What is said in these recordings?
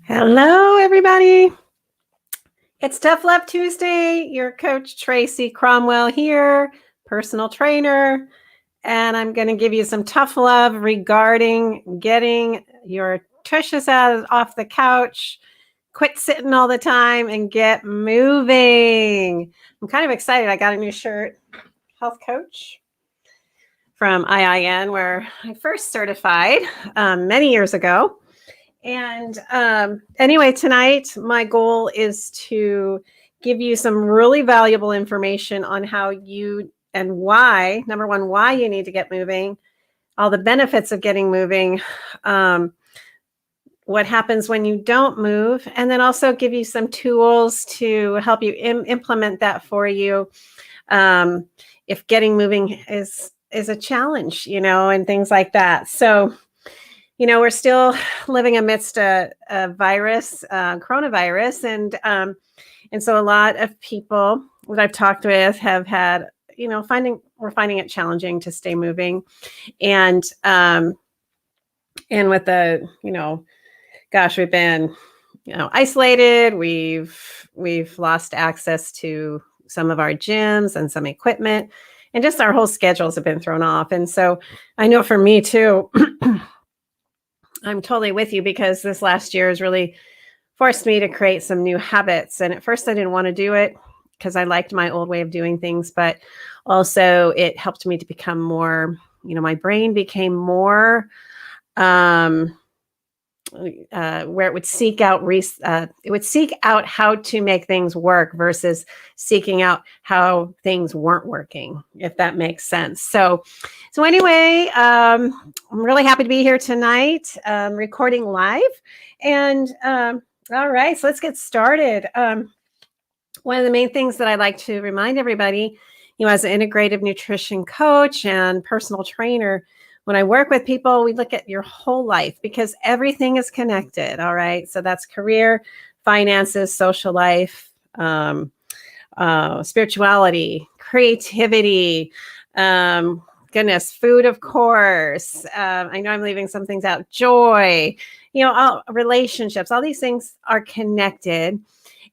Hello, everybody. It's Tough Love Tuesday. Your coach, Tracy Cromwell here, personal trainer. And I'm going to give you some tough love regarding getting your tushes off the couch, quit sitting all the time, and get moving. I'm kind of excited. I got a new shirt, Health Coach, from IIN, where I first certified many years ago. And anyway, tonight, my goal is to give you some really valuable information on how you and why, number one, why you need to get moving, all the benefits of getting moving, what happens when you don't move, and then also give you some tools to help you implement that for you if getting moving is a challenge, and things like that. So, we're still living amidst a virus, coronavirus, and so a lot of people that I've talked with have had, we're finding it challenging to stay moving, and with the, we've been, isolated. We've lost access to some of our gyms and some equipment, and just our whole schedules have been thrown off. And so I know for me too. I'm totally with you, because this last year has really forced me to create some new habits. And at first I didn't want to do it because I liked my old way of doing things, but also it helped me to become more, my brain became more where it would seek out how to make things work versus seeking out how things weren't working, if that makes sense. So anyway, I'm really happy to be here tonight, recording live. And all right, so let's get started. One of the main things that I like to remind everybody, as an integrative nutrition coach and personal trainer, when I work with people, we look at your whole life, because everything is connected. All right. So that's career, finances, social life, spirituality, creativity, food, of course. I know I'm leaving some things out. Joy, all relationships, all these things are connected.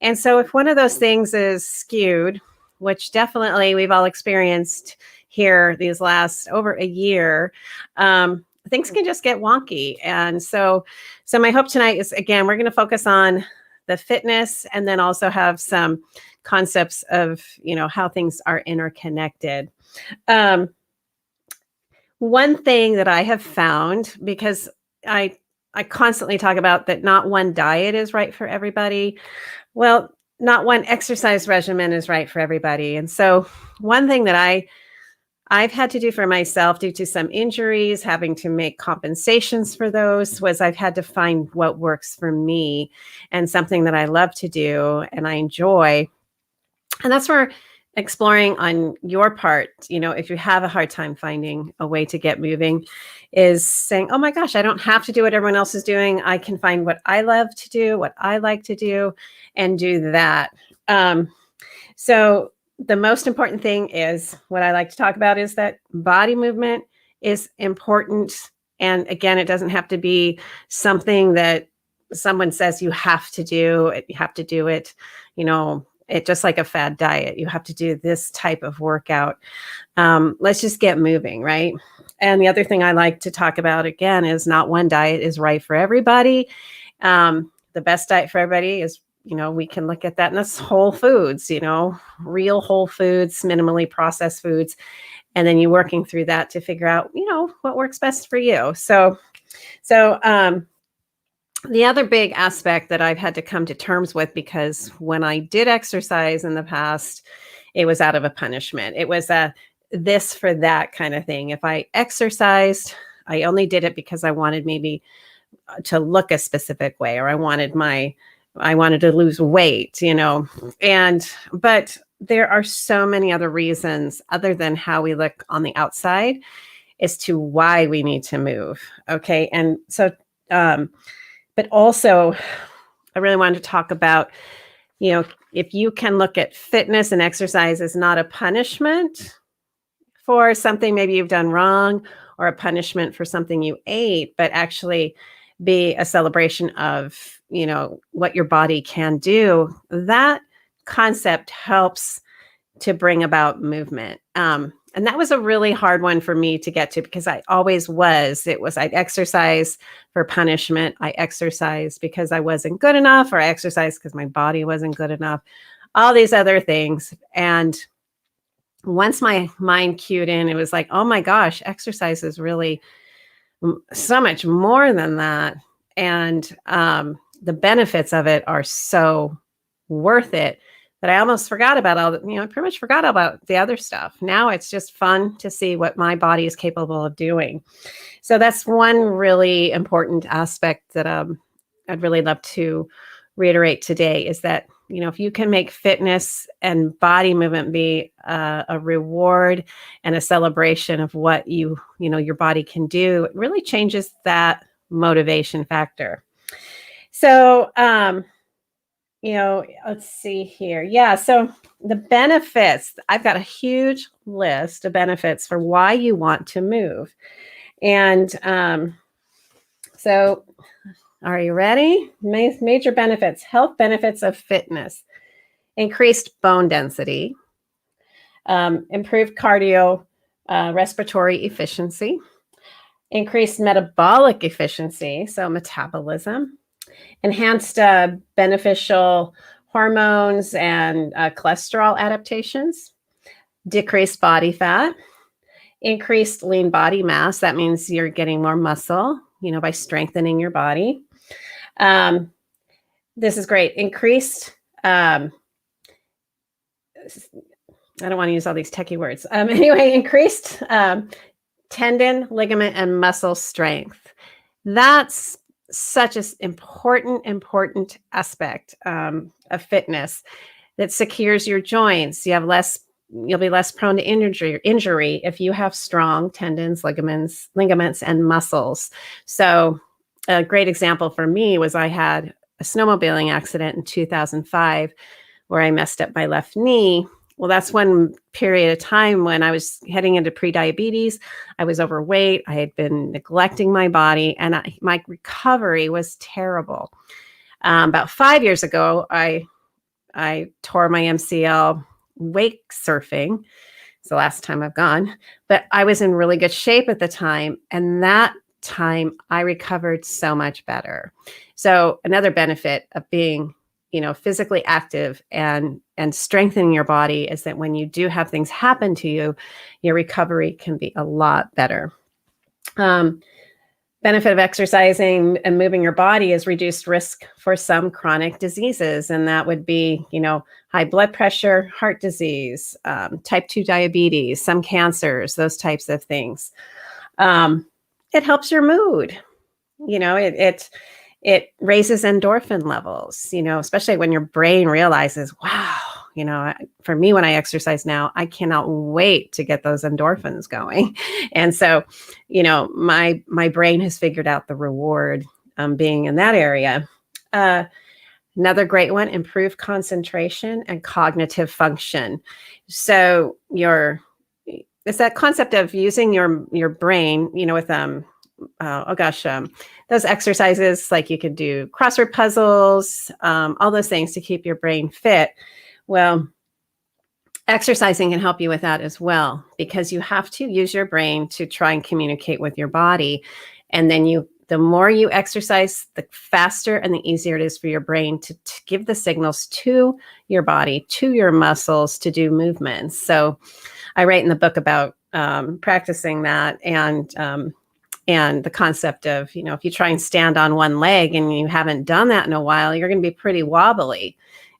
And so if one of those things is skewed, which definitely we've all experienced here these last over a year, things can just get wonky. And so my hope tonight is, again, we're going to focus on the fitness, and then also have some concepts of, how things are interconnected. One thing that I have found, because I constantly talk about that not one diet is right for everybody. Well, not one exercise regimen is right for everybody. And so one thing that I've had to do for myself, due to some injuries, having to make compensations for those, was I've had to find what works for me and something that I love to do and I enjoy. And that's where exploring on your part, if you have a hard time finding a way to get moving, is saying, oh my gosh, I don't have to do what everyone else is doing. I can find what I love to do, what I like to do, and do that. So the most important thing is, what I like to talk about is that body movement is important. And again, it doesn't have to be something that someone says you have to do. You have to do it, it's just like a fad diet. You have to do this type of workout. Let's just get moving, right? And the other thing I like to talk about, again, is not one diet is right for everybody. The best diet for everybody is, we can look at that, and that's whole foods, real whole foods, minimally processed foods. And then you're working through that to figure out, what works best for you. So the other big aspect that I've had to come to terms with, because when I did exercise in the past, it was out of a punishment. It was a this for that kind of thing. If I exercised, I only did it because I wanted maybe to look a specific way, or I wanted to lose weight, but there are so many other reasons other than how we look on the outside as to why we need to move. Okay. And so, but also I really wanted to talk about, if you can look at fitness and exercise as not a punishment for something maybe you've done wrong, or a punishment for something you ate, but actually be a celebration of, what your body can do, that concept helps to bring about movement. And that was a really hard one for me to get to because I always was. I'd exercise for punishment. I exercised because I wasn't good enough, or I exercised because my body wasn't good enough, all these other things. And once my mind cued in, it was like, oh my gosh, exercise is really so much more than that. And the benefits of it are so worth it that I almost forgot about I pretty much forgot about the other stuff. Now it's just fun to see what my body is capable of doing. So that's one really important aspect that I'd really love to reiterate today, is that, if you can make fitness and body movement be a reward and a celebration of what your body can do, it really changes that motivation factor. So, let's see here. Yeah. So the benefits, I've got a huge list of benefits for why you want to move. And so are you ready? Major benefits, health benefits of fitness: increased bone density, improved cardio respiratory efficiency, increased metabolic efficiency, so metabolism, enhanced beneficial hormones and cholesterol adaptations, decreased body fat, increased lean body mass. That means you're getting more muscle, by strengthening your body. This is great. Increased, I don't want to use all these techie words. Anyway, increased tendon, ligament, and muscle strength. That's such an important aspect of fitness that secures your joints. You'll be less prone to injury if you have strong tendons, ligaments, and muscles. So a great example for me was I had a snowmobiling accident in 2005 where I messed up my left knee. Well, that's one period of time when I was heading into prediabetes. I was overweight. I had been neglecting my body, and my recovery was terrible. About 5 years ago, I tore my MCL wake surfing. It's the last time I've gone, but I was in really good shape at the time. And that time I recovered so much better. So another benefit of being, physically active and strengthening your body is that when you do have things happen to you, your recovery can be a lot better. Benefit of exercising and moving your body is reduced risk for some chronic diseases. And that would be, high blood pressure, heart disease, type 2 diabetes, some cancers, those types of things. It helps your mood. It raises endorphin levels, especially when your brain realizes, wow, for me, when I exercise now, I cannot wait to get those endorphins going. And so, my brain has figured out the reward being in that area. Another great one, improved concentration and cognitive function. So it's that concept of using your brain, with those exercises, like you could do crossword puzzles, all those things to keep your brain fit. Well, exercising can help you with that as well, because you have to use your brain to try and communicate with your body. And then the more you exercise, the faster and the easier it is for your brain to give the signals to your body, to your muscles, to do movements. So I write in the book about practicing that, and the concept of, if you try and stand on one leg and you haven't done that in a while, you're going to be pretty wobbly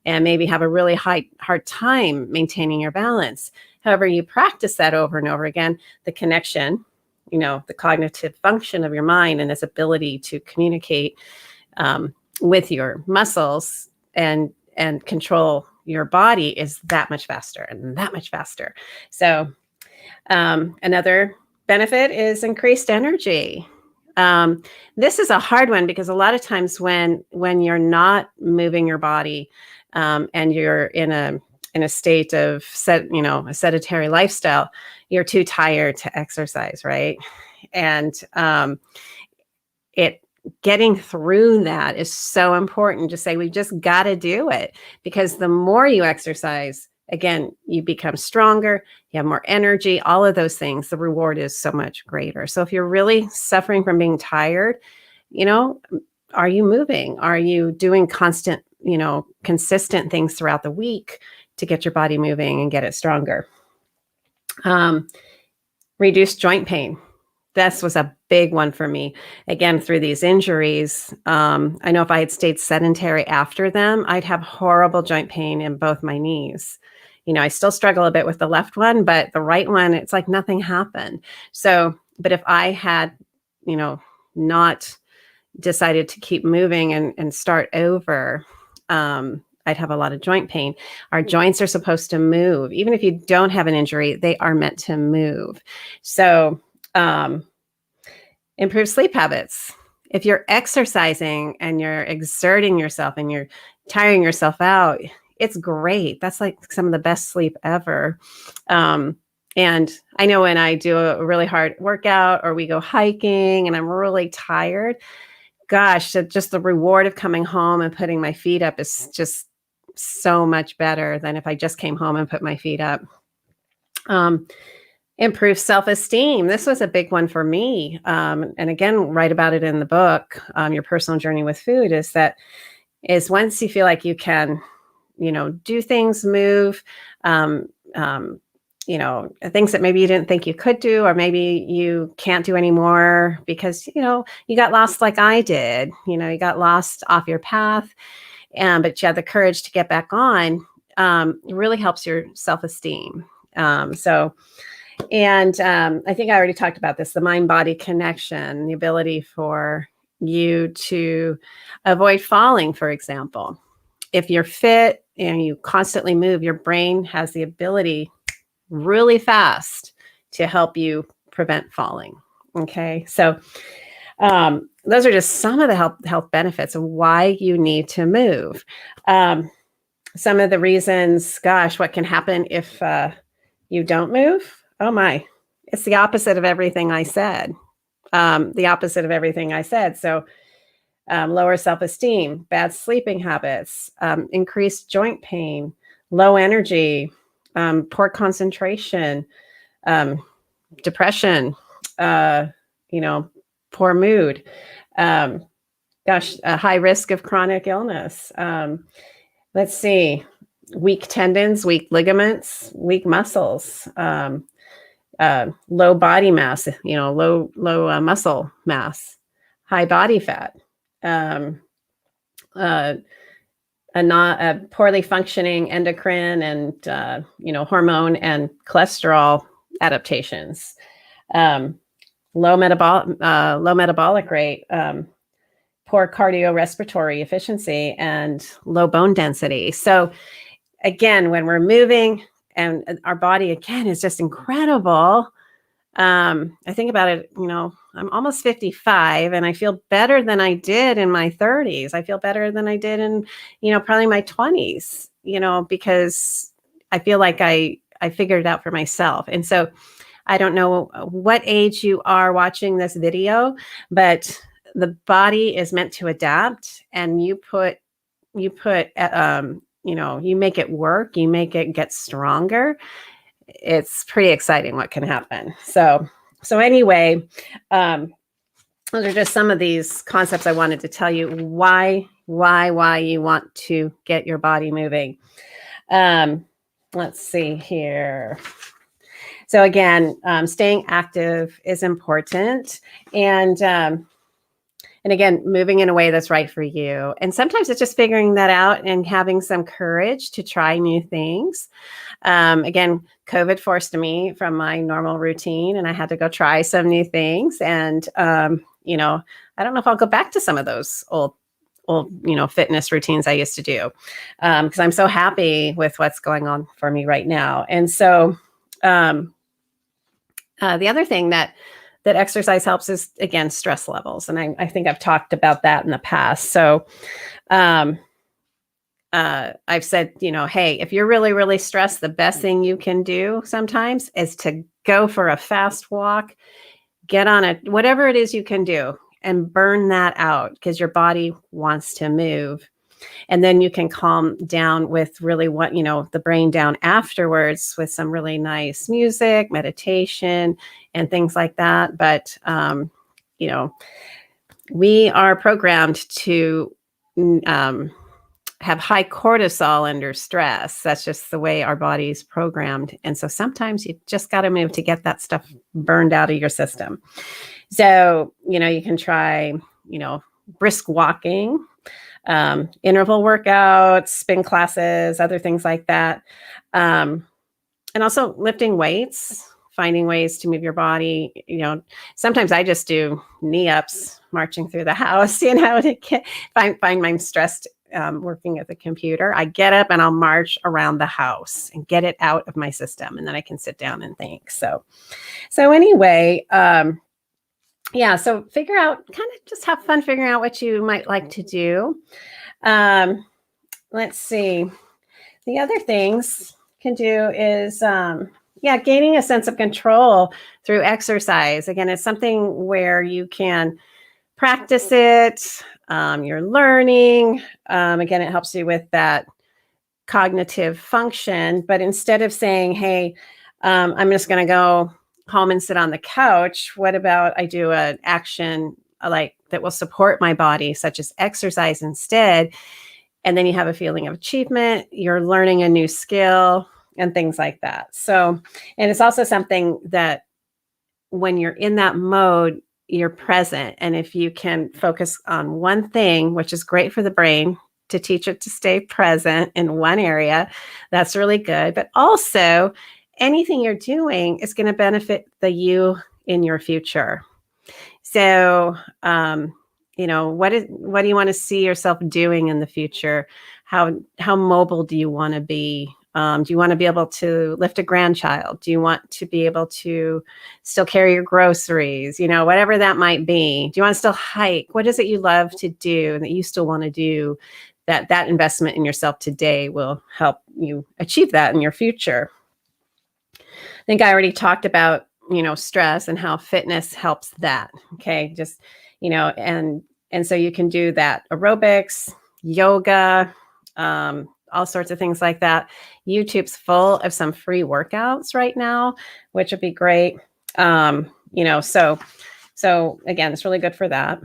and maybe have a really hard time maintaining your balance. However, you practice that over and over again, the connection, the cognitive function of your mind and its ability to communicate with your muscles and control your body is that much faster and that much faster. So another benefit is increased energy. This is a hard one because a lot of times when you're not moving your body and you're in a state of a sedentary lifestyle, you're too tired to exercise, right? And it getting through that is so important to say, we just got to do it, because the more you exercise, again, you become stronger, you have more energy, all of those things. The reward is so much greater. So if you're really suffering from being tired, are you moving? Are you doing constant, consistent things throughout the week to get your body moving and get it stronger? Reduce joint pain. This was a big one for me. Again, through these injuries, I know if I had stayed sedentary after them, I'd have horrible joint pain in both my knees. I still struggle a bit with the left one, but the right one, it's like nothing happened. So, but if I had, not decided to keep moving and start over, I'd have a lot of joint pain. Our joints are supposed to move. Even if you don't have an injury, they are meant to move. So, improve sleep habits. If you're exercising and you're exerting yourself and you're tiring yourself out, it's great. That's like some of the best sleep ever. And I know when I do a really hard workout or we go hiking and I'm really tired, gosh, just the reward of coming home and putting my feet up is just so much better than if I just came home and put my feet up. Improve self-esteem. This was a big one for me. And again, write about it in the book, Your Personal Journey with Food, is once you feel like you can, do things, move, things that maybe you didn't think you could do, or maybe you can't do anymore because, you got lost like I did, you got lost off your path, but you had the courage to get back on. It really helps your self-esteem. And I think I already talked about this, the mind-body connection, the ability for you to avoid falling, for example. If you're fit and you constantly move, your brain has the ability really fast to help you prevent falling. Okay. So those are just some of the health benefits of why you need to move. Some of the reasons, gosh, what can happen if you don't move? Oh my, it's the opposite of everything I said. So lower self-esteem, bad sleeping habits, increased joint pain, low energy, poor concentration, depression, poor mood, a high risk of chronic illness. Let's see, weak tendons, weak ligaments, weak muscles, low body mass, low muscle mass, high body fat, a poorly functioning endocrine and hormone and cholesterol adaptations, low metabolic rate, poor cardiorespiratory efficiency, and low bone density. So again, when we're moving and our body again is just incredible. I think about it, I'm almost 55 and I feel better than I did in my 30s. I feel better than I did in, probably my 20s, because I feel like I figured it out for myself. And so I don't know what age you are watching this video, but the body is meant to adapt, and you make it work, you make it get stronger. It's pretty exciting what can happen. So anyway, those are just some of these concepts I wanted to tell you why you want to get your body moving. Let's see here. So again, staying active is important, and again, moving in a way that's right for you. And sometimes it's just figuring that out and having some courage to try new things. Again, COVID forced me from my normal routine, and I had to go try some new things. And, I don't know if I'll go back to some of those old, fitness routines I used to do, because I'm so happy with what's going on for me right now. And so the other thing that exercise helps is, again, stress levels. And I think I've talked about that in the past. So I've said, hey, if you're really, really stressed, the best thing you can do sometimes is to go for a fast walk, get on whatever it is you can do. and burn that out because your body wants to move. And then you can calm down with really the brain down afterwards with some really nice music, meditation, and things like that. But, we are programmed to have high cortisol under stress. That's just the way our body's programmed. And so sometimes you just got to move to get that stuff burned out of your system. So, you can try, brisk walking, interval workouts, spin classes, other things like that. And also lifting weights, finding ways to move your body. Sometimes I just do knee ups, marching through the house, to find I'm stressed working at the computer. I get up and I'll march around the house and get it out of my system. And then I can sit down and think. So anyway, so figure out, kind of just have fun figuring out what you might like to do. Let's see. The other things you can do is, gaining a sense of control through exercise. Again, it's something where you can practice it. You're learning. Again, it helps you with that cognitive function. But instead of saying, hey, I'm just going to go home and sit on the couch, what about I do an action like that will support my body, such as exercise instead? And then you have a feeling of achievement. You're learning a new skill and things like that. So, and it's also something that when you're in that mode, you're present. And if you can focus on one thing, which is great for the brain to teach it to stay present in one area, that's really good. But also, anything you're doing is going to benefit the you in your future. So, what do you want to see yourself doing in the future? How mobile do you want to be? Do you want to be able to lift a grandchild? Do you want to be able to still carry your groceries? Whatever that might be. Do you want to still hike? What is it you love to do and that you still want to do? That investment in yourself today will help you achieve that in your future. I think I already talked about, stress and how fitness helps that. Okay. Just, and so you can do that aerobics, yoga, all sorts of things like that. YouTube's full of some free workouts right now, which would be great. So again, it's really good for that.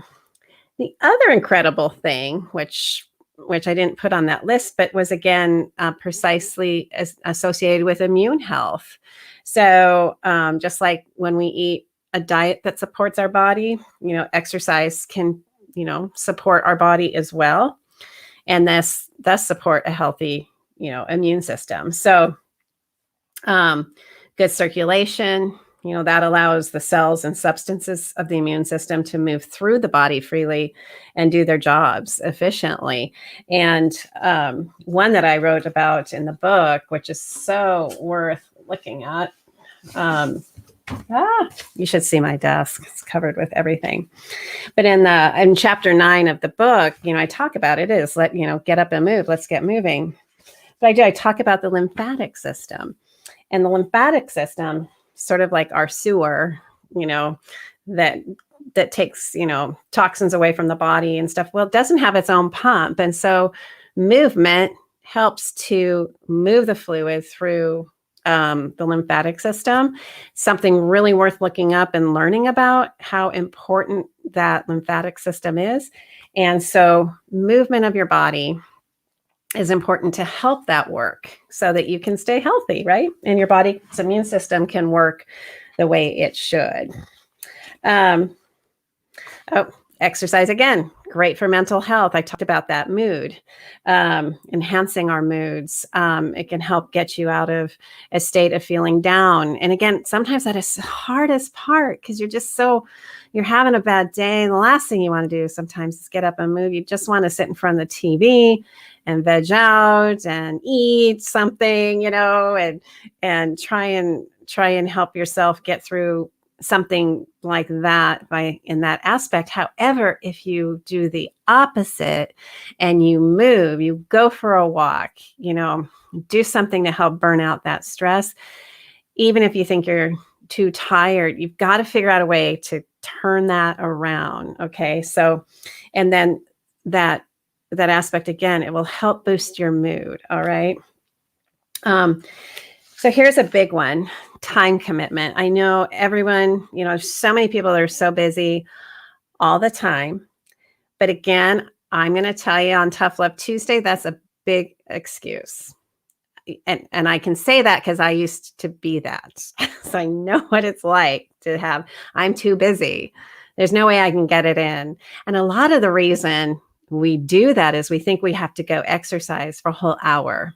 The other incredible thing, which I didn't put on that list, but was again, precisely associated with immune health. So just like when we eat a diet that supports our body, exercise can, support our body as well. And thus support a healthy, immune system. So good circulation, that allows the cells and substances of the immune system to move through the body freely and do their jobs efficiently. And one that I wrote about in the book, which is so worth looking at. You should see my desk. It's covered with everything. But in chapter 9 of the book, I talk about it is get up and move. Let's get moving. But I talk about the lymphatic system, and the lymphatic system, sort of like our sewer, that takes, toxins away from the body and stuff. Well, it doesn't have its own pump. And so movement helps to move the fluid through the lymphatic system. Something really worth looking up and learning about how important that lymphatic system is. And so movement of your body is important to help that work so that you can stay healthy, right? And your body's immune system can work the way it should. Exercise, again, great for mental health. I talked about that mood, enhancing our moods. It can help get you out of a state of feeling down. And again, sometimes that is the hardest part because you're having a bad day. And the last thing you want to do sometimes is get up and move. You just want to sit in front of the TV and veg out and eat something, and try and help yourself get through something like that in that aspect. However, if you do the opposite and you move, you go for a walk, do something to help burn out that stress, even if you think you're too tired, you've got to figure out a way to turn that around. Okay. So, and then that aspect again, it will help boost your mood. All right. So here's a big one, time commitment. I know everyone, so many people are so busy all the time. But again, I'm going to tell you on Tough Love Tuesday, that's a big excuse. And I can say that because I used to be that. So I know what it's like to have, I'm too busy. There's no way I can get it in. And a lot of the reason we do that is we think we have to go exercise for a whole hour,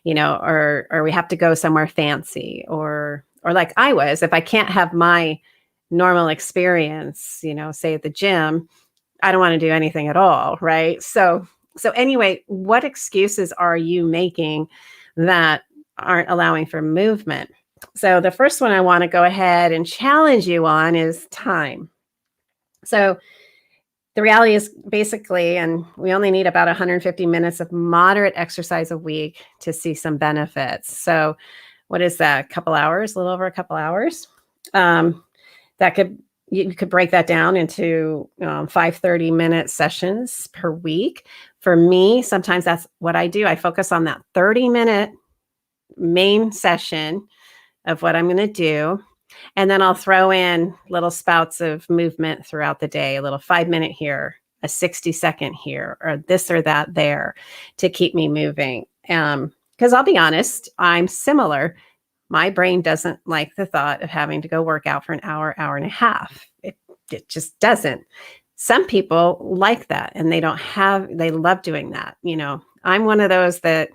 or we have to go somewhere fancy, or like I was, if I can't have my normal experience, say at the gym, I don't want to do anything at all, right? So anyway, what excuses are you making that aren't allowing for movement? So the first one I want to go ahead and challenge you on is time. So the reality is basically, and we only need about 150 minutes of moderate exercise a week to see some benefits. So what is that? A couple hours, a little over a couple hours. You could break that down into 5 30-minute sessions per week. For me, sometimes that's what I do. I focus on that 30-minute main session of what I'm going to do. And then I'll throw in little spouts of movement throughout the day, a little 5-minute here, a 60-second here, or this or that there to keep me moving. Because I'll be honest, I'm similar. My brain doesn't like the thought of having to go work out for an hour, hour and a half. It just doesn't. Some people like that and they love doing that. I'm one of those that,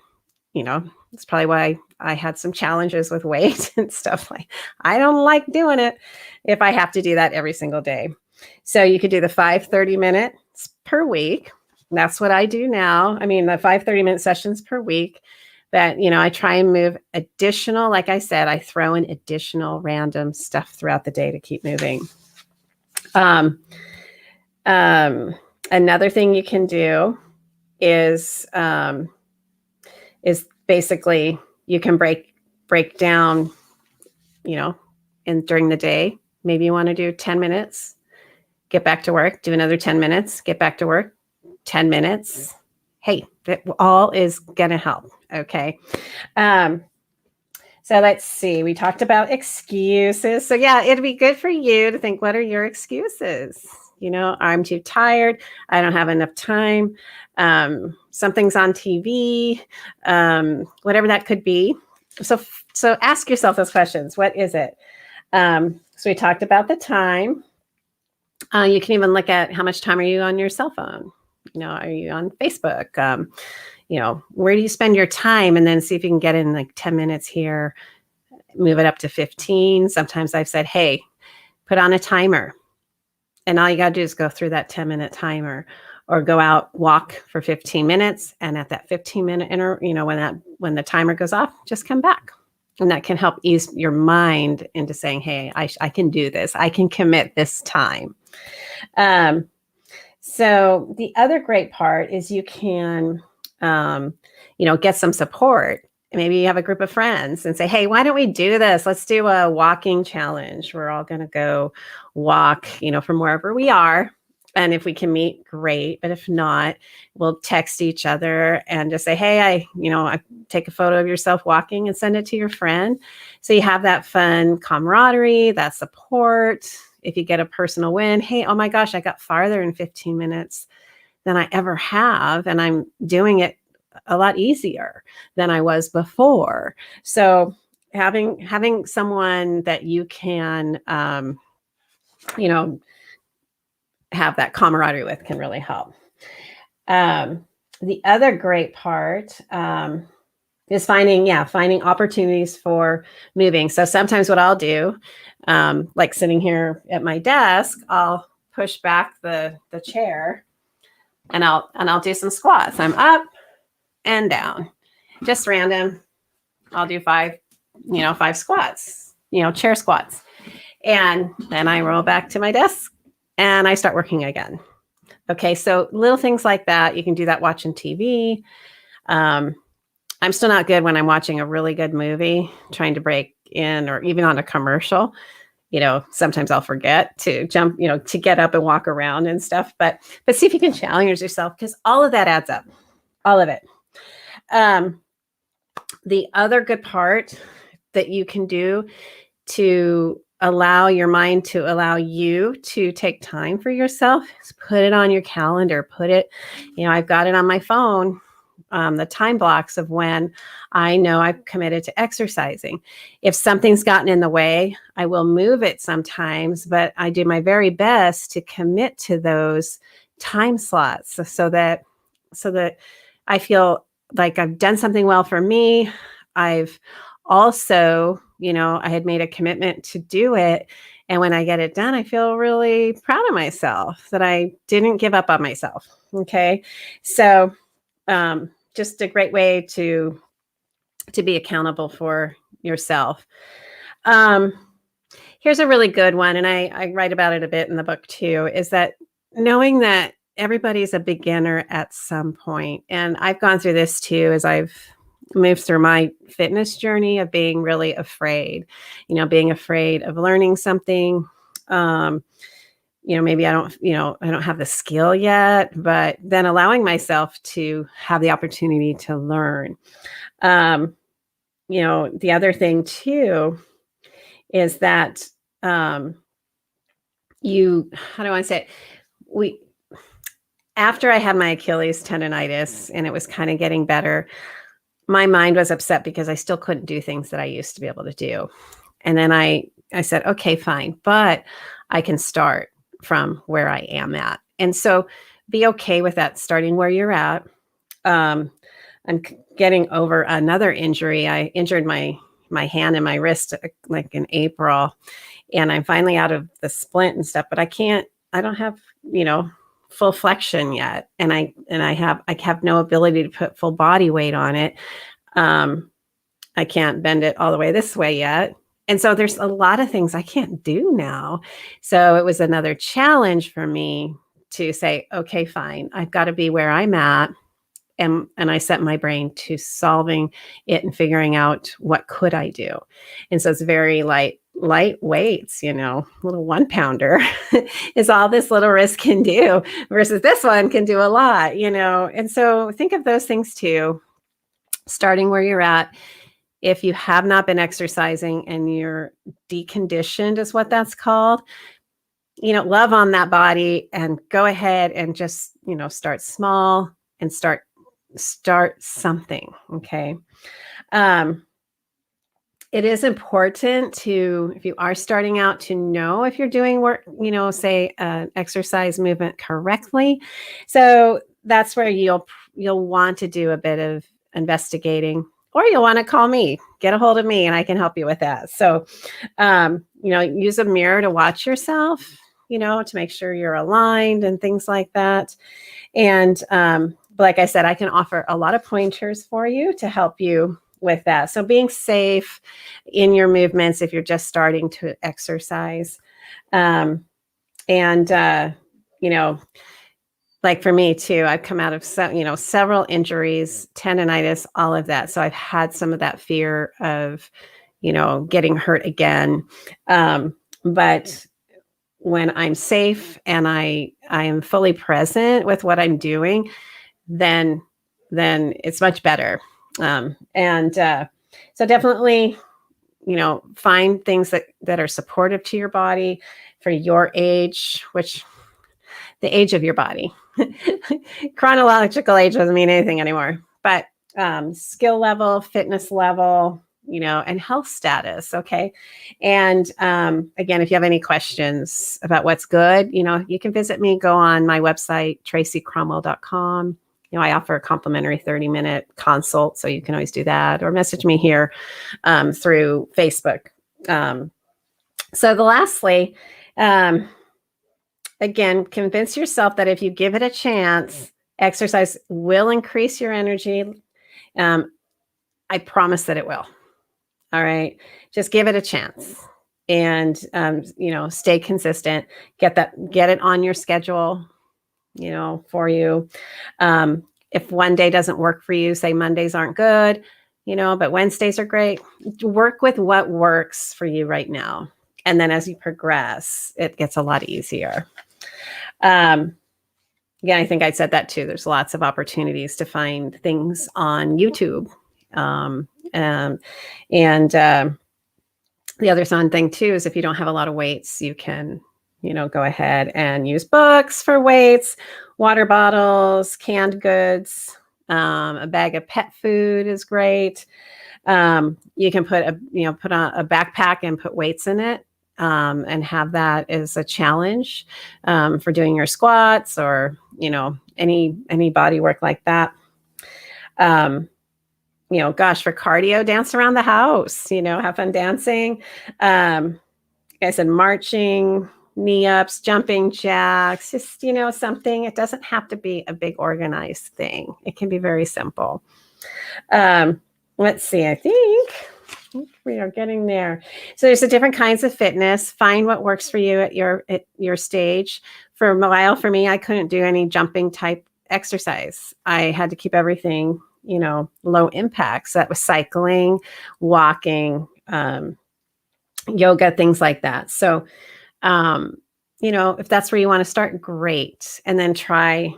it's probably why I had some challenges with weight and stuff. Like, I don't like doing it if I have to do that every single day. So you could do the 5 30-minutes per week. That's what I do now. I mean, the 5 30-minute sessions per week. That, I try and move additional, like I said, I throw in additional random stuff throughout the day to keep moving. Another thing you can do is basically you can break down, during the day. Maybe you want to do 10 minutes, get back to work, do another 10 minutes, get back to work, 10 minutes. Hey, that all is going to help. Okay. So let's see. We talked about excuses. So yeah, it'd be good for you to think, what are your excuses? I'm too tired. I don't have enough time. Something's on TV, whatever that could be. So ask yourself those questions. What is it? So we talked about the time. You can even look at how much time are you on your cell phone? Are you on Facebook? Where do you spend your time? And then see if you can get in like 10 minutes here, move it up to 15. Sometimes I've said, hey, put on a timer. And all you got to do is go through that 10-minute timer, or go out, walk for 15 minutes. And at that 15-minute when the timer goes off, just come back. And that can help ease your mind into saying, hey, I can do this. I can commit this time. So the other great part is you can, get some support. Maybe you have a group of friends and say, hey, why don't we do this? Let's do a walking challenge. We're all going to go walk, from wherever we are. And if we can meet, great. But if not, we'll text each other and just say, hey, I take a photo of yourself walking and send it to your friend. So you have that fun camaraderie, that support. If you get a personal win, hey, oh my gosh, I got farther in 15 minutes than I ever have. And I'm doing it a lot easier than I was before. So having someone that you can, have that camaraderie with can really help. The other great part is finding opportunities for moving. So sometimes what I'll do, like sitting here at my desk, I'll push back the chair and I'll do some squats. I'm up and down, just random. I'll do 5 squats, chair squats. And then I roll back to my desk and I start working again. Okay. So little things like that. You can do that watching TV. I'm still not good when I'm watching a really good movie, trying to break in, or even on a commercial. sometimes I'll forget to jump, to get up and walk around and stuff, but see if you can challenge yourself, because all of that adds up, all of it. The other good part that you can do to allow your mind to allow you to take time for yourself is put it on your calendar. Put it, I've got it on my phone, the time blocks of when I know I've committed to exercising. If something's gotten in the way, I will move it sometimes, but I do my very best to commit to those time slots so that I feel like I've done something well for me. I've also, I had made a commitment to do it. And when I get it done, I feel really proud of myself that I didn't give up on myself. Okay. So, just a great way to be accountable for yourself. Here's a really good one, and I write about it a bit in the book too, is that knowing that everybody's a beginner at some point. And I've gone through this too, as I've moved through my fitness journey, of being really afraid, being afraid of learning something. Maybe I don't have the skill yet, but then allowing myself to have the opportunity to learn. The other thing too is that how do I want to say it? After I had my Achilles tendonitis and it was kind of getting better, my mind was upset because I still couldn't do things that I used to be able to do. And then I said, okay, fine, but I can start from where I am at. And so be okay with that, starting where you're at. I'm getting over another injury. I injured my hand and my wrist like in April, and I'm finally out of the splint and stuff, but I don't have, full flexion yet. And I have no ability to put full body weight on it. I can't bend it all the way this way yet. And so there's a lot of things I can't do now. So it was another challenge for me to say, okay, fine, I've got to be where I'm at. And I set my brain to solving it and figuring out what could I do. And so it's very light weights, little 1 pounder is all this little wrist can do versus this one can do a lot, And so think of those things too, starting where you're at. If you have not been exercising and you're deconditioned is what that's called, love on that body and go ahead and just, start small and start something. Okay. It is important to, if you are starting out, to know if you're doing work, say exercise movement correctly. So that's where you'll want to do a bit of investigating, or you'll want to call me, get a hold of me, and I can help you with that. So, use a mirror to watch yourself, to make sure you're aligned and things like that. And, like I said, I can offer a lot of pointers for you to help you with that. So being safe in your movements if you're just starting to exercise. Like for me too, I've come out of several injuries, tendonitis, all of that. So I've had some of that fear of, getting hurt again. But when I'm safe and I am fully present with what I'm doing, then it's much better. So definitely, find things that are supportive to your body for your age, which the age of your body. Chronological age doesn't mean anything anymore, but skill level, fitness level, and health status. Okay. And again, if you have any questions about what's good, you can visit me, go on my website, tracycromwell.com. I offer a complimentary 30-minute consult, so you can always do that, or message me here through Facebook. So lastly, again, convince yourself that if you give it a chance, exercise will increase your energy. I promise that it will. All right. Just give it a chance and, stay consistent, get it on your schedule, for you. If one day doesn't work for you, say Mondays aren't good, but Wednesdays are great. Work with what works for you right now. And then as you progress, it gets a lot easier. Yeah, I think I said that too. There's lots of opportunities to find things on YouTube. And the other fun thing too is if you don't have a lot of weights, you can, go ahead and use books for weights, water bottles, canned goods, a bag of pet food is great. You can put on a backpack and put weights in it, and have that as a challenge for doing your squats or any body work like that. Gosh, for cardio, dance around the house. Have fun dancing. Like I said, marching, knee ups, jumping jacks, just something. It doesn't have to be a big organized thing. It can be very simple. Let's see. I think we are getting there. So there's different kinds of fitness. Find what works for you at your stage. For a while, for me, I couldn't do any jumping type exercise. I had to keep everything, low impact. So that was cycling, walking, yoga, things like that. So, if that's where you want to start, great. And then try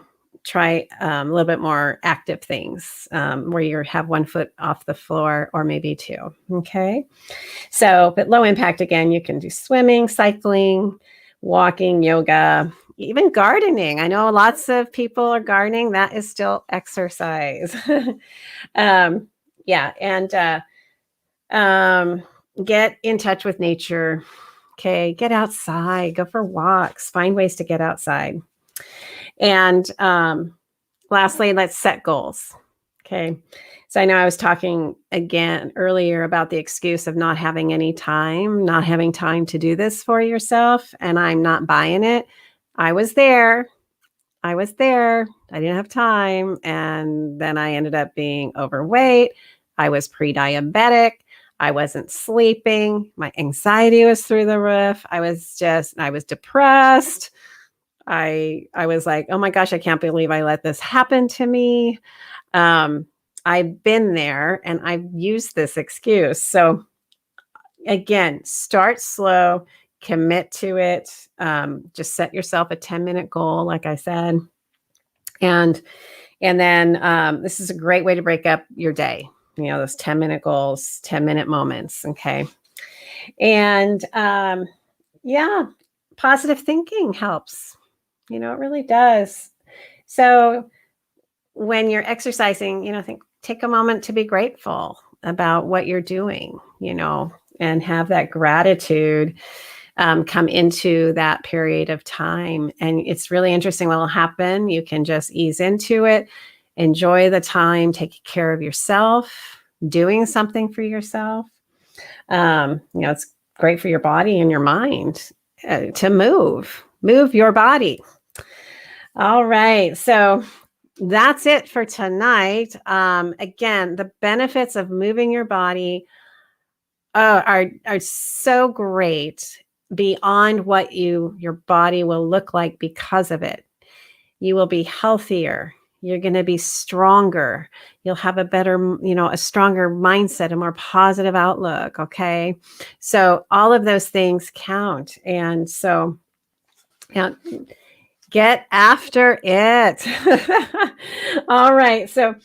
a little bit more active things where you have one foot off the floor or maybe two. Okay. So, but low impact, again, you can do swimming, cycling, walking, yoga, even gardening. I know lots of people are gardening. That is still exercise. Yeah. And get in touch with nature. Okay. Get outside, go for walks, find ways to get outside. And lastly, let's set goals. Okay. So I know I was talking again earlier about the excuse of not having time to do this for yourself. And I'm not buying it. I was there. I didn't have time. And then I ended up being overweight. I was pre-diabetic. I wasn't sleeping. My anxiety was through the roof. I was depressed. I was like, oh my gosh, I can't believe I let this happen to me. I've been there and I've used this excuse. So again, start slow, commit to it. Just set yourself a 10-minute goal, like I said. And then this is a great way to break up your day. Those 10-minute goals, 10-minute moments. Okay. And yeah, positive thinking helps. It really does. So when you're exercising, take a moment to be grateful about what you're doing, and have that gratitude come into that period of time. And it's really interesting what will happen. You can just ease into it, enjoy the time, take care of yourself, doing something for yourself. It's great for your body and your mind to move your body. All right. So that's it for tonight. Again, the benefits of moving your body are so great beyond what your body will look like because of it. You will be healthier. You're going to be stronger. You'll have a better, a stronger mindset, a more positive outlook. Okay. So all of those things count. And so, get after it. All right. So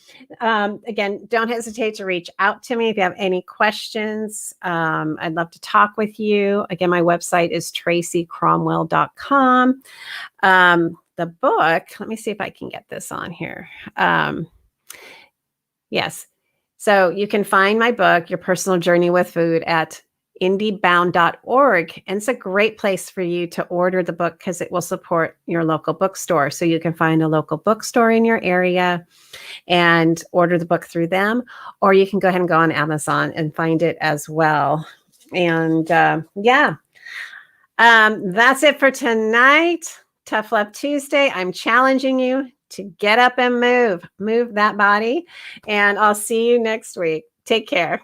again, don't hesitate to reach out to me if you have any questions. I'd love to talk with you. Again, my website is tracycromwell.com. The book, let me see if I can get this on here. Yes. So you can find my book, Your Personal Journey with Food, at indiebound.org. And it's a great place for you to order the book because it will support your local bookstore. So you can find a local bookstore in your area and order the book through them, or you can go ahead and go on Amazon and find it as well. And that's it for tonight. Tough Love Tuesday. I'm challenging you to get up and move that body. And I'll see you next week. Take care.